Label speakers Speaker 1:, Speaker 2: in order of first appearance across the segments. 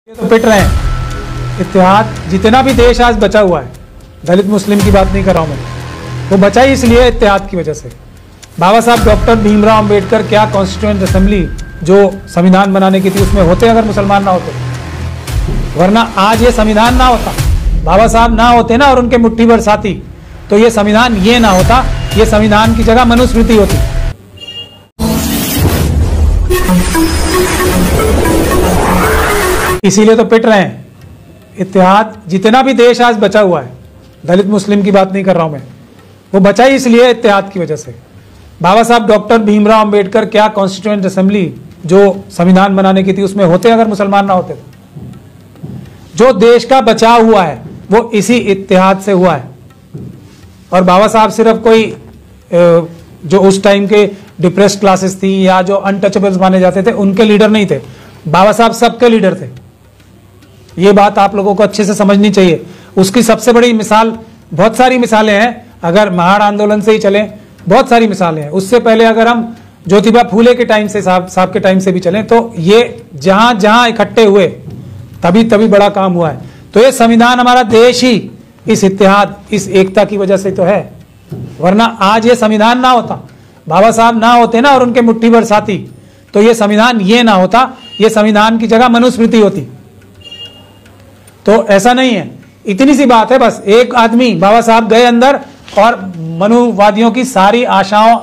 Speaker 1: तो पिट रहे हैं। इत्तेहाद जितना भी देश आज बचा हुआ है, दलित मुस्लिम की बात नहीं कर रहा हूं मैं, वो बचा ही इसलिए इत्तेहाद की वजह से। बाबा साहब डॉक्टर भीमराव अंबेडकर क्या कॉन्स्टिट्यूएंट असेंबली जो संविधान बनाने की थी उसमें होते अगर मुसलमान ना होते, वरना आज ये संविधान ना होता, बाबा साहब ना होते ना और उनके मुट्ठी भर साथी, तो ये संविधान ये ना होता, ये संविधान की जगह मनुस्मृति होती। इसीलिए तो पिट रहे हैं। इत्तेहाद जितना भी देश आज बचा हुआ है, दलित मुस्लिम की बात नहीं कर रहा हूं मैं, वो बचा ही इसलिए इत्तेहाद की वजह से। बाबा साहब डॉक्टर भीमराव अंबेडकर क्या कॉन्स्टिट्यूएंट असेंबली जो संविधान बनाने की थी उसमें होते अगर मुसलमान ना होते। जो देश का बचाव हुआ है वो इसी इत्तेहाद से हुआ है। और बाबा साहब सिर्फ कोई जो उस टाइम के डिप्रेस्ड क्लासेस थी या जो अनटचेबल्स माने जाते थे उनके लीडर नहीं थे, बाबा साहब सबके लीडर थे। ये बात आप लोगों को अच्छे से समझनी चाहिए। उसकी सबसे बड़ी मिसाल, बहुत सारी मिसालें हैं, अगर महाड़ आंदोलन से ही चलें बहुत सारी मिसालें हैं। उससे पहले अगर हम ज्योतिबा फूले के टाइम से साहब के टाइम से भी चलें तो ये जहां जहां इकट्ठे हुए तभी तभी बड़ा काम हुआ है। तो ये संविधान हमारा देश ही इस इत्तेहाद, इस एकता की वजह से तो है, वरना आज ये संविधान ना होता, बाबा साहब ना होते ना और उनके मुट्ठी भर साथी, तो ये संविधान ये ना होता, ये संविधान की जगह मनुस्मृति होती। तो ऐसा नहीं है, इतनी सी बात है बस। एक आदमी, बाबा साहब गए अंदर और मनुवादियों की सारी आशाओं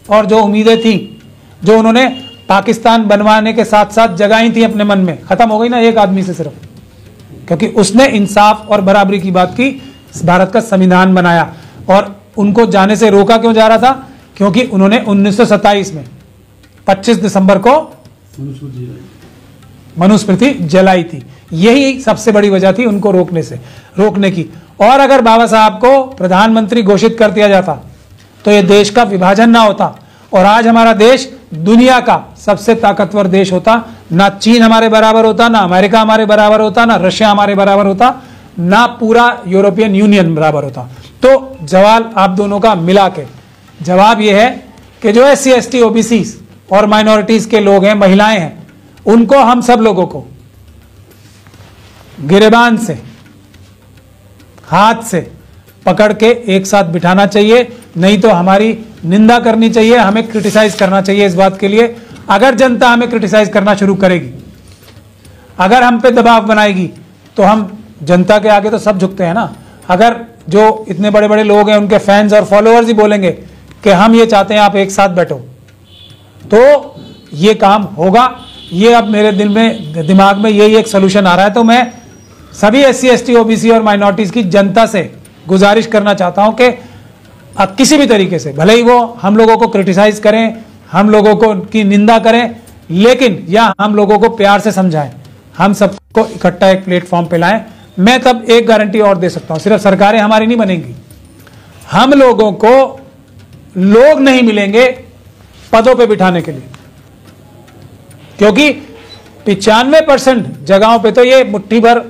Speaker 1: और जो उम्मीदें थी जो उन्होंने पाकिस्तान बनवाने के साथ साथ जगाई थी अपने मन में, खत्म हो गई ना एक आदमी से सिर्फ, क्योंकि उसने इंसाफ और बराबरी की बात की, भारत का संविधान बनाया। और उनको जाने से रोका क्यों जा रहा था? क्योंकि उन्होंने 1927 में 25 दिसंबर को मनुस्मृति जलाई थी। यही सबसे बड़ी वजह थी उनको रोकने की। और अगर बाबा साहब को प्रधानमंत्री घोषित कर दिया जाता तो यह देश का विभाजन ना होता और आज हमारा देश दुनिया का सबसे ताकतवर देश होता। ना चीन हमारे बराबर होता, ना अमेरिका हमारे बराबर होता, ना रशिया हमारे बराबर होता, ना पूरा यूरोपियन यूनियन बराबर होता। तो जवाब आप दोनों का मिला के जवाब यह है कि जो SC ST OBC और माइनॉरिटीज के लोग हैं, महिलाएं हैं, उनको हम सब लोगों को गिरेबान से, हाथ से पकड़ के एक साथ बिठाना चाहिए, नहीं तो हमारी निंदा करनी चाहिए, हमें क्रिटिसाइज करना चाहिए इस बात के लिए। अगर जनता हमें क्रिटिसाइज करना शुरू करेगी, अगर हम पे दबाव बनाएगी, तो हम जनता के आगे तो सब झुकते हैं ना। अगर जो इतने बड़े बड़े लोग हैं उनके फैंस और फॉलोअर्स ही बोलेंगे कि हम ये चाहते हैं आप एक साथ बैठो, तो ये काम होगा। ये अब मेरे दिमाग में यही एक सोल्यूशन आ रहा है। तो मैं सभी SC ST OBC और माइनॉरिटीज की जनता से गुजारिश करना चाहता हूं कि अब किसी भी तरीके से, भले ही वो हम लोगों को क्रिटिसाइज करें, हम लोगों को की निंदा करें, लेकिन या हम लोगों को प्यार से समझाएं, हम सबको इकट्ठा एक प्लेटफॉर्म पे लाएं। मैं तब एक गारंटी और दे सकता हूं, सिर्फ सरकारें हमारी नहीं बनेंगी, हम लोगों को लोग नहीं मिलेंगे पदों पे बिठाने के लिए, क्योंकि 95% जगहों पे तो ये मुट्ठी भर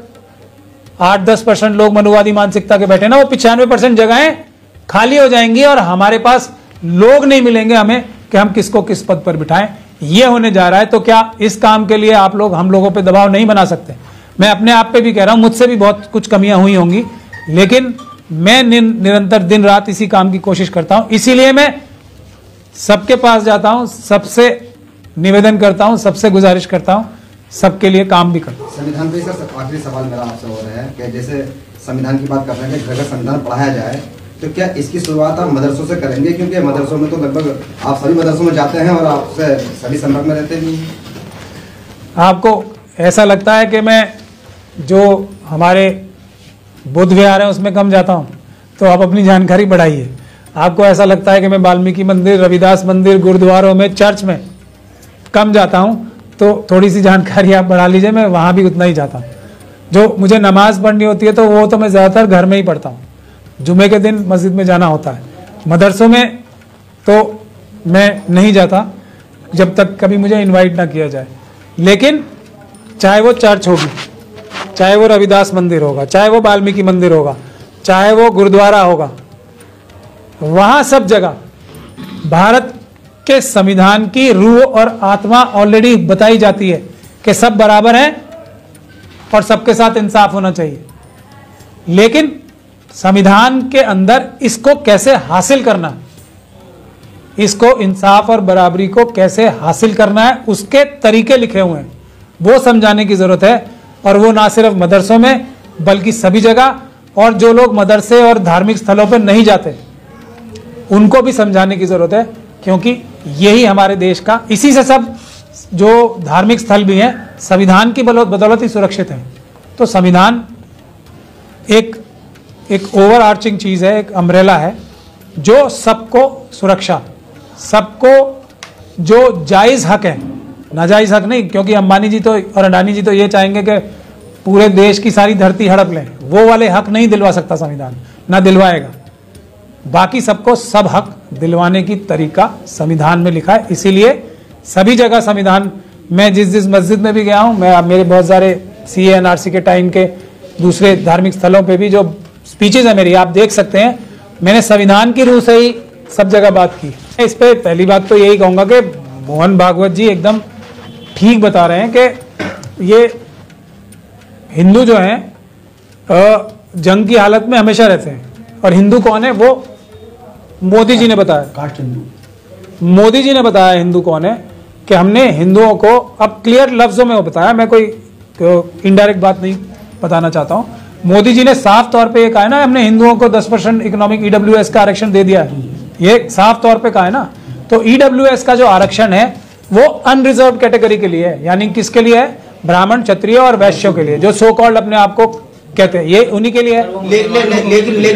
Speaker 1: 8-10% लोग मनुवादी मानसिकता के बैठे ना, वो 95% जगहें खाली हो जाएंगी और हमारे पास लोग नहीं मिलेंगे हमें कि हम किसको किस पद पर बिठाएं। ये होने जा रहा है। तो क्या इस काम के लिए आप लोग हम लोगों पे दबाव नहीं बना सकते? मैं अपने आप पे भी कह रहा हूं, मुझसे भी बहुत कुछ कमियां हुई होंगी, लेकिन मैं निरंतर दिन रात इसी काम की कोशिश करता हूं। इसीलिए मैं सबके पास जाता हूं, सबसे निवेदन करता हूं, सबसे गुजारिश करता हूं, सबके लिए काम भी करता हूं।
Speaker 2: संविधान पे सर आखिरी सवाल मेरा आपसे हो रहा है कि जैसे संविधान की बात कर रहे हैं कि घर का संविधान पढ़ाया जाए, तो क्या इसकी शुरुआत आप मदरसों से करेंगे? क्योंकि मदरसों में तो लगभग आप सभी मदरसों में जाते हैं और आपसे सभी संपर्क में रहते भी।
Speaker 1: आपको ऐसा लगता है कि मैं जो हमारे बुद्ध विहार है उसमें कम जाता हूं, तो आप अपनी जानकारी बढ़ाइए। आपको ऐसा लगता है कि मैं वाल्मीकि मंदिर, रविदास मंदिर, गुरुद्वारों में, चर्च में कम जाता हूं, तो थोड़ी सी जानकारी आप बढ़ा लीजिए। मैं वहां भी उतना ही जाता हूं। जो मुझे नमाज पढ़नी होती है तो वो तो मैं ज़्यादातर घर में ही पढ़ता हूँ, जुमे के दिन मस्जिद में जाना होता है। मदरसों में तो मैं नहीं जाता जब तक कभी मुझे इनवाइट ना किया जाए। लेकिन चाहे वो चर्च होगी, चाहे वो रविदास मंदिर होगा, चाहे वो वाल्मीकि मंदिर होगा, चाहे वो गुरुद्वारा होगा, वहाँ सब जगह भारत के संविधान की रूह और आत्मा ऑलरेडी बताई जाती है कि सब बराबर हैं और सबके साथ इंसाफ होना चाहिए, लेकिन संविधान के अंदर इसको कैसे हासिल करना, इसको इंसाफ और बराबरी को कैसे हासिल करना है, उसके तरीके लिखे हुए हैं, वो समझाने की जरूरत है। और वो ना सिर्फ मदरसों में बल्कि सभी जगह, और जो लोग मदरसे और धार्मिक स्थलों पर नहीं जाते उनको भी समझाने की जरूरत है, क्योंकि यही हमारे देश का, इसी से सब जो धार्मिक स्थल भी हैं संविधान की बदौलत ही सुरक्षित हैं। तो संविधान एक ओवर आर्चिंग चीज है, एक अम्ब्रेला है जो सबको सुरक्षा, सबको जो जायज हक है, नाजायज हक नहीं, क्योंकि अंबानी जी तो और अडानी जी तो ये चाहेंगे कि पूरे देश की सारी धरती हड़प लें, वो वाले हक नहीं दिलवा सकता संविधान, ना दिलवाएगा। बाकी सबको सब हक दिलवाने की तरीका संविधान में लिखा है। इसीलिए सभी जगह संविधान, मैं जिस मस्जिद में भी गया हूं, मैं मेरे बहुत सारे CA NRC के टाइम के दूसरे धार्मिक स्थलों पे भी जो स्पीचेज है मेरी, आप देख सकते हैं, मैंने संविधान की रूह से ही सब जगह बात की। इस पे पहली बात तो यही कहूंगा कि मोहन भागवत जी एकदम ठीक बता रहे हैं कि ये हिंदू जो हैं जंग की हालत में हमेशा रहते हैं। और हिंदू कौन है, वो मोदी जी ने बताया,
Speaker 3: कास्ट हिंदू।
Speaker 1: मोदी जी ने बताया हिंदू कौन है, कि हमने हिंदुओं को, अब क्लियर लफ्जों में वो बताया, मैं कोई इनडायरेक्ट बात नहीं बताना चाहता हूं। मोदी जी ने साफ तौर पे ये कहा है ना, हमने हिंदुओं को 10% इकोनॉमिक EWS का आरक्षण दे दिया है, ये साफ तौर पे कहा है ना। तो EWS का जो आरक्षण है वो अनरिजर्व कैटेगरी के लिए है, यानी किसके लिए है, ब्राह्मण, क्षत्रिय और वैश्यों के लिए, जो सो कॉल्ड अपने आप को कहते हैं, ये उन्हीं के लिए है।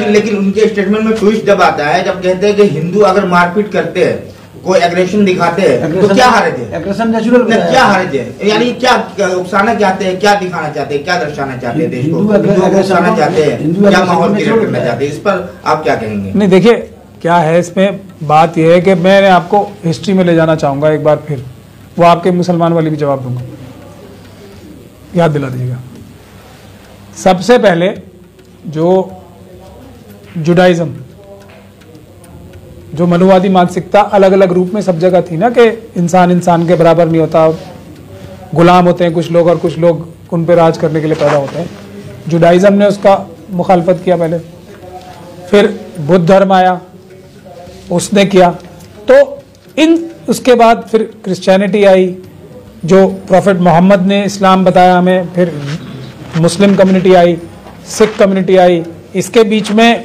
Speaker 4: लेकिन उनके स्टेटमेंट में ट्विस्ट जब आता है, जब कहते हैं कि हिंदू अगर मारपीट करते हैं, कोई एग्रेशन दिखाते हैं, तो क्या हारे थे,
Speaker 3: एग्रेशन नेचुरल,
Speaker 4: क्या हारे थे, यानी क्या उकसाना चाहते हैं, क्या दिखाना चाहते हैं, क्या दर्शाना चाहते हैं, देश को उकसाना चाहते हैं, क्या माहौल क्रिएट करना चाहते हैं, इस पर आप क्या कहेंगे?
Speaker 1: नहीं, देखिए क्या है इसमें, बात यह है कि मैं आपको हिस्ट्री में ले जाना चाहूंगा एक बार फिर, वो आपके मुसलमान वाली भी जवाब दूंगा, याद दिला दीजिएगा। सबसे पहले जो जुडाइज्म, जो मनुवादी मानसिकता अलग अलग रूप में सब जगह थी ना, कि इंसान इंसान के बराबर नहीं होता, गुलाम होते हैं कुछ लोग और कुछ लोग उन पर राज करने के लिए पैदा होते हैं। जुडाइज्म ने उसका मुखालफत किया पहले, फिर बुद्ध धर्म आया, उसने किया, तो उसके बाद फिर क्रिश्चियनिटी आई, जो प्रॉफिट मोहम्मद ने इस्लाम बताया हमें, फिर Muslim community I, Sikh community I, इसके बीच में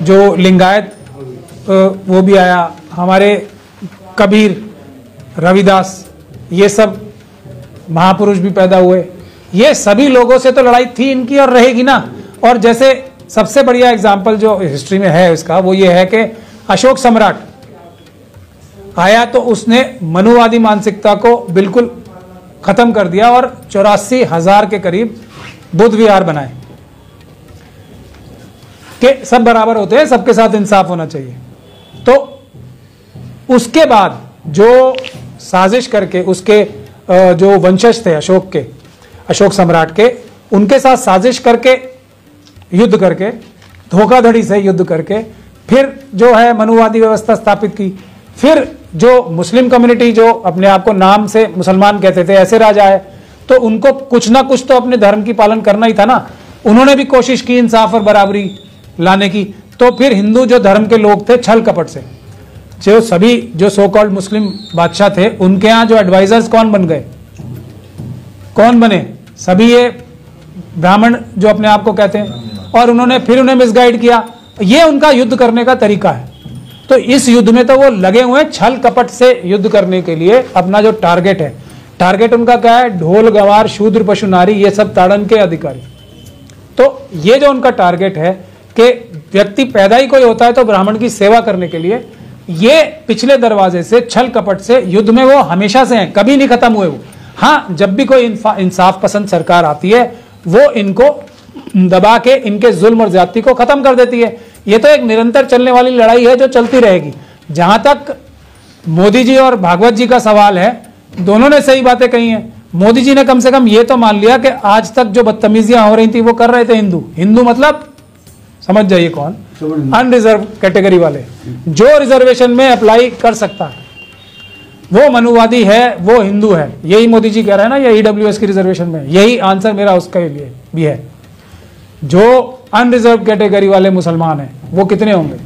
Speaker 1: जो लिंगायत वो भी आया, हमारे कबीर, रविदास, ये सब महापुरुष भी पैदा हुए। ये सभी लोगों से तो लड़ाई थी इनकी और रहेगी ना। और जैसे सबसे बढ़िया एग्जाम्पल जो हिस्ट्री में है इसका, वो ये है कि अशोक सम्राट आया तो उसने मनुवादी मानसिकता को बिल्कुल खत्म कर दिया और 84,000 के करीब बुद्ध विहार बनाए कि सब बराबर होते हैं, सबके साथ इंसाफ होना चाहिए। तो उसके बाद जो साजिश करके उसके जो वंशज थे अशोक के, अशोक सम्राट के, उनके साथ साजिश करके, युद्ध करके, धोखाधड़ी से युद्ध करके, फिर जो है मनुवादी व्यवस्था स्थापित की। फिर जो मुस्लिम कम्युनिटी जो अपने आप को नाम से मुसलमान कहते थे, ऐसे राजा आए, तो उनको कुछ ना कुछ तो अपने धर्म की पालन करना ही था ना। उन्होंने भी कोशिश की इंसाफ और बराबरी लाने की। तो फिर हिंदू जो धर्म के लोग थे, छल कपट से, जो सभी जो सो कॉल्ड मुस्लिम बादशाह थे, उनके यहाँ जो एडवाइजर्स कौन बन गए, कौन बने, सभी ये ब्राह्मण जो अपने आप को कहते हैं, और उन्होंने फिर उन्हें मिसगाइड किया। ये उनका युद्ध करने का तरीका है। तो इस युद्ध में तो वो लगे हुए हैं छल कपट से युद्ध करने के लिए। अपना जो टारगेट है, टारगेट उनका क्या है, ढोल गवार शूद्र पशु नारी ये सब ताड़न के अधिकारी। तो ये जो उनका टारगेट है कि व्यक्ति पैदा ही कोई होता है तो ब्राह्मण की सेवा करने के लिए, ये पिछले दरवाजे से छल कपट से युद्ध में वो हमेशा से हैं, कभी नहीं खत्म हुए वो। हाँ, जब भी कोई इंसाफ पसंद सरकार आती है वो इनको दबा के इनके जुल्म और ज्यादती को खत्म कर देती है। ये तो एक निरंतर चलने वाली लड़ाई है जो चलती रहेगी। जहां तक मोदी जी और भागवत जी का सवाल है, दोनों ने सही बातें कही हैं। मोदी जी ने कम से कम ये तो मान लिया कि आज तक जो बदतमीजियां हो रही थी वो कर रहे थे हिंदू। हिंदू मतलब समझ जाइए कौन, अनरिजर्व कैटेगरी वाले, जो रिजर्वेशन में अप्लाई कर सकता है वो मनुवादी है, वो हिंदू है। यही मोदी जी कह रहे हैं ना, ये ईडब्ल्यूएस की रिजर्वेशन में, यही आंसर मेरा उसके लिए भी है। जो अनरिजर्व कैटेगरी वाले मुसलमान हैं वो कितने होंगे?